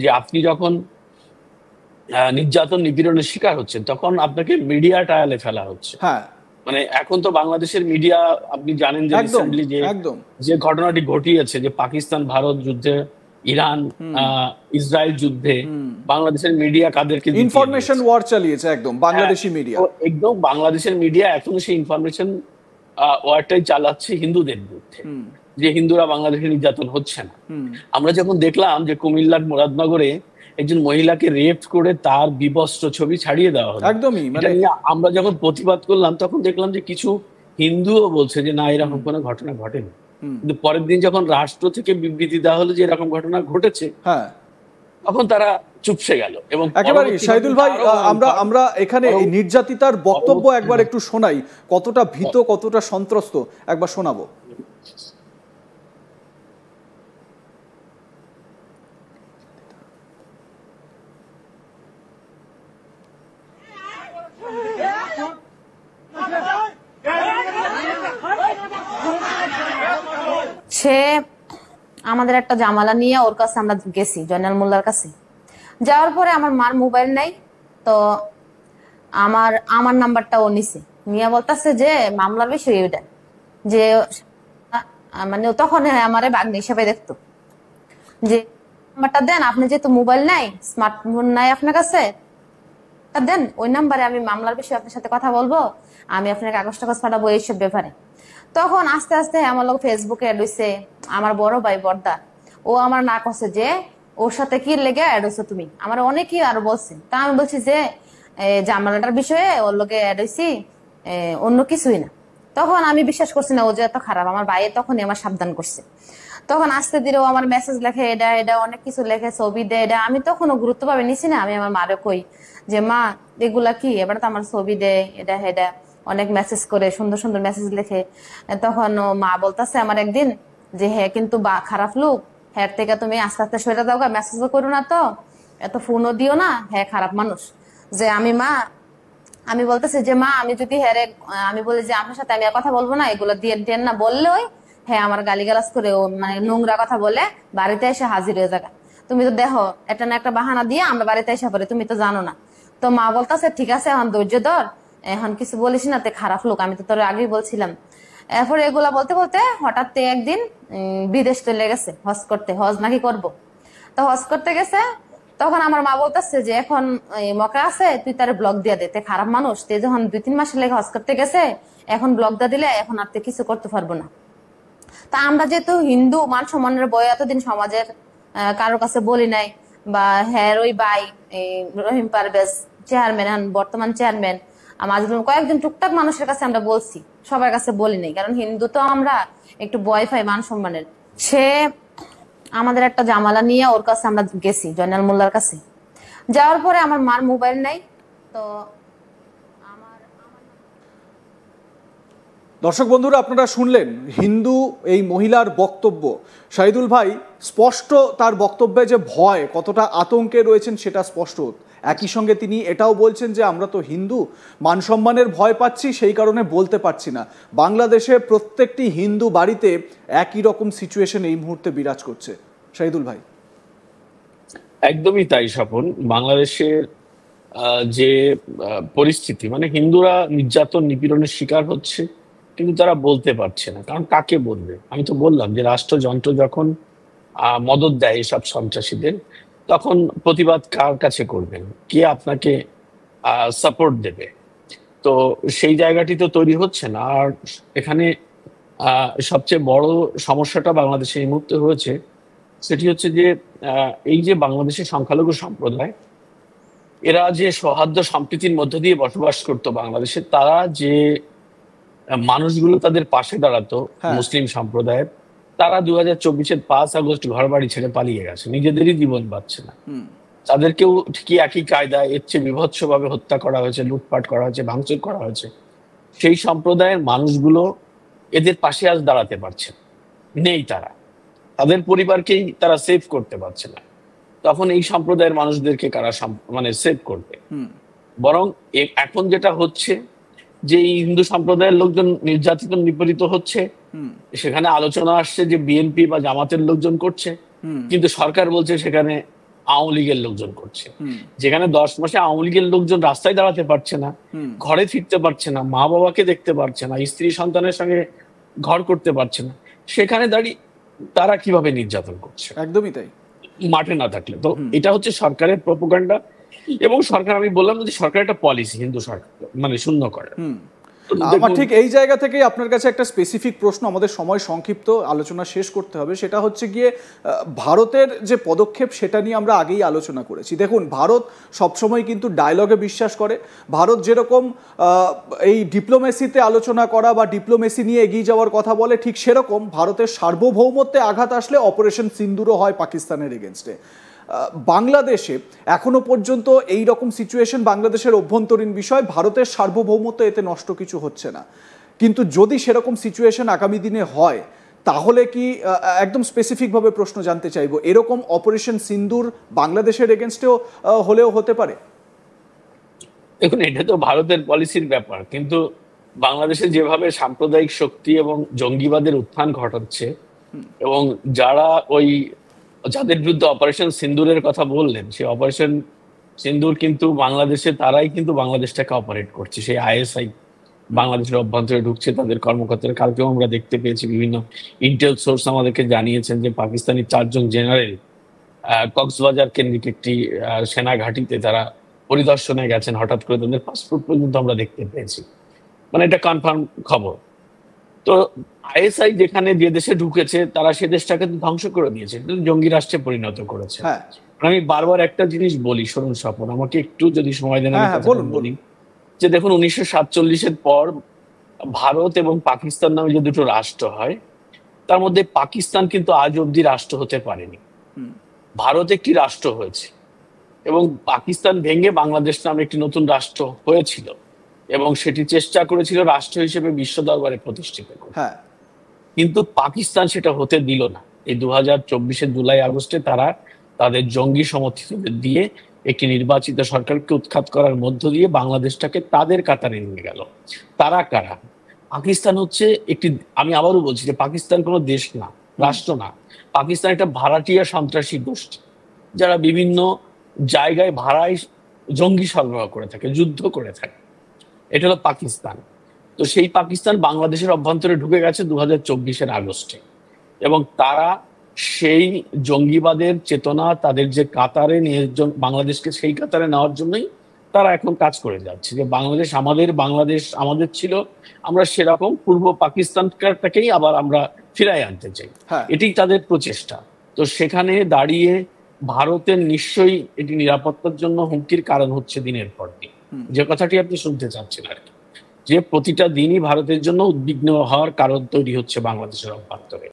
যে আপনি যখন নির্যাতন নিপীড়নের শিকার হচ্ছেন তখন আপনাকে মিডিয়া ট্রায়ালে ফেলা হচ্ছে। হ্যাঁ, মানে এখন তো বাংলাদেশের মিডিয়া, আপনি জানেন যে একদম রিসেন্টলি একদম যে ঘটনাটি ঘটিয়েছে, যে পাকিস্তান ভারত যুদ্ধে, ইরান ইসরায়েল যুদ্ধে বাংলাদেশের মিডিয়া কাদেরকে ইনফরমেশন ওয়ার চালিয়েছে একদম বাংলাদেশি মিডিয়া। একদম বাংলাদেশের মিডিয়া এখনো সেই ইনফরমেশন ওয়ারটাই চালাচ্ছে হিন্দুদের বিরুদ্ধে, যে হিন্দুরা বাংলাদেশে নির্যাতন হচ্ছে না। আমরা যখন দেখলাম যে কুমিল্লার মুরাদনগরে একজন মহিলাকে রেপ করে তার বিবস্ত্র ছবি ছাড়িয়ে দেওয়া হলো, একদমই এটা নিয়ে আমরা যখন প্রতিবাদ করলাম তখন দেখলাম যে কিছু হিন্দুও বলছে যে না, এরকম কোনো ঘটনা ঘটেনি। কিন্তু পরের দিন যখন রাষ্ট্র থেকে বিবৃতি দেওয়া হলো যে এরকম ঘটনা ঘটেছে, তখন তারা চুপসে গেল। এবং একেবারে শাহিদুল ভাই, আমরা এখানে নির্যাতিতার বক্তব্য একবার একটু শোনাই, কতটা ভীত কতটা সন্ত্রস্ত একবার শোনাবো। সে আমাদের একটা জামালা নিয়ে ওর কাছে আমরা গেছি, জয়নাল মোল্লার কাছে। যাওয়ার পরে আমার মার মোবাইল নাই, তো আমার নাম্বারটা ও নিছে, নিয়ে বলতেছে যে মামলার বিষয় এটা, যে মানে তখন আমারে বাগ্নি হিসাবে দেখতো, যে নাম্বারটা দেন, আপনি যেহেতু মোবাইল নাই, স্মার্টফোন নাই আপনার কাছে, দেন ওই নাম্বারে আমি মামলার বিষয়ে আপনার সাথে কথা বলবো, আমি আপনার কাগজ টাগজ পাঠাবো এইসব ব্যাপারে। তখন আস্তে আস্তে আমার লোক ফেসবুকে অ্যাড হইছে, আমার বড় ভাই বর্দা, ও আমার না করছে যে ওর সাথে কি লেগে অ্যাড হইছো তুমি, আমার অনেকেই আরো বলছে। তা আমি বলছি যে জামালাটার বিষয়ে ওর লোকে অ্যাড হইছি, অন্য কিছুই না। তখন আমি বিশ্বাস করছি না ও যে এত খারাপ, আমার ভাইয়ের তখনই আমার সাবধান করছে। তখন আস্তে ধীরে ও আমার মেসেজ লেখে, এটা অনেক কিছু লেখে, ছবি দেয়, এটা আমি তখনও গুরুত্ব পাবে নিছি না। আমি আমার মারে কই যে মা এগুলা কি, এবার তো আমার ছবি দেয়, এটা হেডা অনেক মেসেজ করে, সুন্দর সুন্দর মেসেজ লেখে। তখন ও মা বলতেছে আমার একদিন যে হ্যাঁ কিন্তু খারাপ লোক, হ্যাঁ থেকে তুমি আস্তে আস্তে সরে দাও, মেসেজও করো না, তো এত ফোনও দিও না, হ্যাঁ খারাপ মানুষ। যে আমি বলতেছি যে মা আমি যদি হ্যাঁ আমি বলি যে আপনার সাথে আমি আর কথা বলবো না, এগুলো দিয়ে দেন না বললেই হ্যাঁ আমার গালিগালাজ করে, ও মানে নোংরা কথা বলে বাড়িতে এসে হাজির হয়ে যাবে। তুমি তো দেখো এটা না একটা বাহানা দিয়ে আমরা বাড়িতে এসে পড়ি, তুমি তো জানো না। তো মা বলতেছে ঠিক আছে এখন ধৈর্য ধর, এখন কিছু বলিস না, তে খারাপ লোক, আমি তো তোর আগেই বলছিলাম। এরপর এগুলা বলতে বলতে হঠাৎ একদিন বিদেশ চলে গেছে হজ করতে, হজ নাকি করবো। তো হজ করতে গেছে, তখন আমার মা বলতেছে যে এখন মকা আছে, তুই তার ব্লক দিয়ে দে, তে খারাপ মানুষ, তে যখন 2-3 মাস লেগে হজ করতে গেছে, এখন ব্লক দিয়ে দিলে এখন আর তে কিছু করতে পারবো না। তা আমরা যেহেতু হিন্দু, মান সম্মানের বই এতদিন সমাজের কারোর কাছে বলি নাই, বা হ্যাঁ ওই ভাই রহিম পারভেজ চেয়ারম্যান, বর্তমান চেয়ারম্যান, কয়েকজন টুকটাক মানুষের কাছে আমরা বলছি, সবার কাছে বলি নাই, কারণ হিন্দু তো আমরা একটু ভয় পাই মান সম্মানের। সে আমাদের একটা জামালা নিয়ে ওর কাছে আমরা গেছি, জয়নাল মোল্লার কাছে। যাওয়ার পরে আমার মার মোবাইল নাই, তো দর্শক বন্ধুরা আপনারা শুনলেন হিন্দু এই মহিলার বক্তব্য। শাহিদুল ভাই স্পষ্ট তার বক্তব্যে যে ভয়, কতটা আতঙ্কে রয়েছেন সেটা স্পষ্ট। একই সঙ্গে তিনি এটাও বলছেন যে আমরা তো হিন্দু, মান সম্মানের ভয় পাচ্ছি, সেই কারণে বলতে পারছি না। বাংলাদেশে প্রত্যেকটি হিন্দু বাড়িতে একই রকম সিচুয়েশন এই মুহূর্তে বিরাজ করছে। শাহিদুল ভাই। একদমই তাই স্বপন। বাংলাদেশের যে পরিস্থিতি, মানে হিন্দুরা নির্যাতন নিপীড়নের শিকার হচ্ছে, কিন্তু তারা বলতে পারছে না, কারণ কাকে বলবে? আমি তো বললাম যে রাষ্ট্রযন্ত্র যখন মদত দেয় এসব সন্ত্রাসীদের, তখন প্রতিবাদ কার কাছে করবেন, কে আপনাকে সাপোর্ট দেবে? তো সেই জায়গাটি তো তৈরি হচ্ছে না। আর এখানে সবচেয়ে বড় সমস্যাটা বাংলাদেশে এই মুহূর্তে হয়েছে, সেটি হচ্ছে যে এই যে বাংলাদেশের সংখ্যালঘু সম্প্রদায়, এরা যে সৌহার্দ্য সম্প্রীতির মধ্য দিয়ে বসবাস করতো বাংলাদেশে, তারা যে মানুষগুলো তাদের পাশে দাঁড়াতো মুসলিম সম্প্রদায়ের, তারা 2024-এর 5 আগস্ট ঘর বাড়ি ছেড়ে পালিয়ে গেছে, নিজেদেরই জীবন বাঁচছে না। তাদেরকেও ঠিকই একই কায়দায় এর চেয়ে বিভৎসভাবে হত্যা করা হয়েছে, লুটপাট করা হয়েছে, ভাঙচুর করা হয়েছে। সেই সম্প্রদায়ের মানুষগুলো এদের পাশে আজ দাঁড়াতে পারছে নেই, তাদের পরিবারকেই তারা সেভ করতে পারছে না। তখন এই সম্প্রদায়ের মানুষদেরকে কারা মানে সেভ করবে? বরং এখন যেটা হচ্ছে যে এই হিন্দু সম্প্রদায়ের লোকজন নির্যাতিত নিপীড়িত হচ্ছে, সেখানে আলোচনা আসছে যে বিএনপি বা জামাতের লোকজন করছে, কিন্তু সরকার বলছে সেখানে আওয়ামী লীগের লোকজন করছে, যেখানে 10 মাসে আওয়ামী লীগের লোকজন রাস্তায় দাঁড়াতে পারছে না, ঘরে ফিরতে পারছে না, মা বাবাকে দেখতে পারছে না, স্ত্রী সন্তানের সঙ্গে ঘর করতে পারছে না, সেখানে দাঁড়িয়ে তারা কিভাবে নির্যাতন করছে একদমই তাই। মাঠে না থাকলে। তো এটা হচ্ছে সরকারের প্রোপাগান্ডা, এবং সরকার, আমি বললাম যে সরকার একটা পলিসি হিন্দু সরকার মানে শূন্য করে। আমার ঠিক এই জায়গা থেকেই আপনার কাছে একটা স্পেসিফিক প্রশ্ন, আমাদের সময় সংক্ষিপ্ত, আলোচনা শেষ করতে হবে। সেটা হচ্ছে গিয়ে ভারতের যে পদক্ষেপ সেটা নিয়ে আমরা আগেই আলোচনা করেছি। দেখুন, ভারত সবসময় কিন্তু ডায়লগে বিশ্বাস করে। ভারত যেরকম এই ডিপ্লোমেসিতে আলোচনা করা বা ডিপ্লোমেসি নিয়ে এগিয়ে যাওয়ার কথা বলে, ঠিক সেরকম ভারতের সার্বভৌমত্বে আঘাত আসলে অপারেশন সিন্দুরও হয় পাকিস্তানের এগেনস্টে। বাংলাদেশে এখনো পর্যন্ত এই রকম সিচুয়েশন বাংলাদেশের অভ্যন্তরীণ বিষয়, ভারতের সার্বভৌমত্ব এতে নষ্ট কিছু হচ্ছে না। কিন্তু যদি সেরকম সিচুয়েশন আগামী দিনে হয়, তাহলে কি, একদম স্পেসিফিকভাবে প্রশ্ন জানতে চাইবো, এরকম অপারেশন সিন্দুর বাংলাদেশের এগেনস্টেও হলেও হতে পারে? দেখুন, এটা তো ভারতের পলিসির ব্যাপার, কিন্তু বাংলাদেশে যেভাবে সাম্প্রদায়িক শক্তি এবং জঙ্গিবাদের উত্থান ঘটাচ্ছে, এবং যাদের বিরুদ্ধে অপারেশন সিন্দুরের কথা বললেন, সেই অপারেশন সিন্দুর কিন্তু বাংলাদেশে তারাই কিন্তু বাংলাদেশটাকে অপারেট করছে। সেই আইএসআই বাংলাদেশের অভ্যন্তরে ঢুকছে, তাদের কর্মকর্তারা। কালকেও আমরা দেখতে পেয়েছি, বিভিন্ন ইন্টেল সোর্স আমাদেরকে জানিয়েছেন যে পাকিস্তানি 4 জন জেনারেল কক্সবাজার কেন্দ্রিক একটি সেনা ঘাঁটিতে তারা পরিদর্শনে গেছেন, হঠাৎ করে তাদের পাসপোর্ট পর্যন্ত আমরা দেখতে পেয়েছি। মানে এটা কনফার্ম খবর। তো আইএসআই যেখানে যে দেশে ঢুকেছে, তারা সে দেশটাকে ধ্বংস করে দিয়েছে, জঙ্গি রাষ্ট্রে পরিণত করেছে। আমি বারবার একটা জিনিস বলি, শুনুন স্বপন, আমাকে একটু যদি সময় দেন আমি বলি যে দেখুন, 1947-এর পর ভারত এবং পাকিস্তান নামে যে দুটো রাষ্ট্র হয়, তার মধ্যে পাকিস্তান কিন্তু আজ অব্দি রাষ্ট্র হতে পারেনি। ভারত একটি রাষ্ট্র হয়েছে, এবং পাকিস্তান ভেঙে বাংলাদেশ নামে একটি নতুন রাষ্ট্র হয়েছিল, এবং সেটি চেষ্টা করেছিল রাষ্ট্র হিসেবে বিশ্ব দরবারে প্রতিষ্ঠিত করতে। কিন্তু পাকিস্তান সেটা হতে দিল না। এই 2024-এর জুলাই আগস্টে তারা তাদের জঙ্গি সমর্থিতদের দিয়ে একটি নির্বাচিত সরকারকে উৎখাত করার মধ্য দিয়ে বাংলাদেশটাকে তাদের কাতারে নিয়ে গেল। তারা কারা? পাকিস্তান হচ্ছে একটি, আমি আবারও বলছি যে পাকিস্তান কোনো দেশ না, রাষ্ট্র না। পাকিস্তান একটা ভাড়াটিয়া সন্ত্রাসী গোষ্ঠী, যারা বিভিন্ন জায়গায় ভাড়ায় জঙ্গি সরবরাহ করে থাকে, যুদ্ধ করে থাকে। এটা হলো পাকিস্তান। তো সেই পাকিস্তান বাংলাদেশের অভ্যন্তরে ঢুকে গেছে 2024-এর আগস্টে, এবং তারা সেই জঙ্গিবাদের চেতনা, তাদের যে কাতারে নিয়ে বাংলাদেশকে সেই কাতারে নেওয়ার জন্যই তারা এখন কাজ করে যাচ্ছে, যে বাংলাদেশ আমাদের ছিল, আমরা সেরকম পূর্ব পাকিস্তানটাকেই আবার আমরা ফিরাই আনতে চাই। এটাই তাদের প্রচেষ্টা। তো সেখানে দাঁড়িয়ে ভারতের নিশ্চয়ই এটি নিরাপত্তার জন্য হুমকির কারণ হচ্ছে দিনের পর দিন। যে কথাটি আপনি শুনতে চাচ্ছেন আর কি, যে প্রতিটা দিনই ভারতের জন্য উদ্বিগ্ন হওয়ার কারণ তৈরি হচ্ছে বাংলাদেশের অভ্যন্তরে।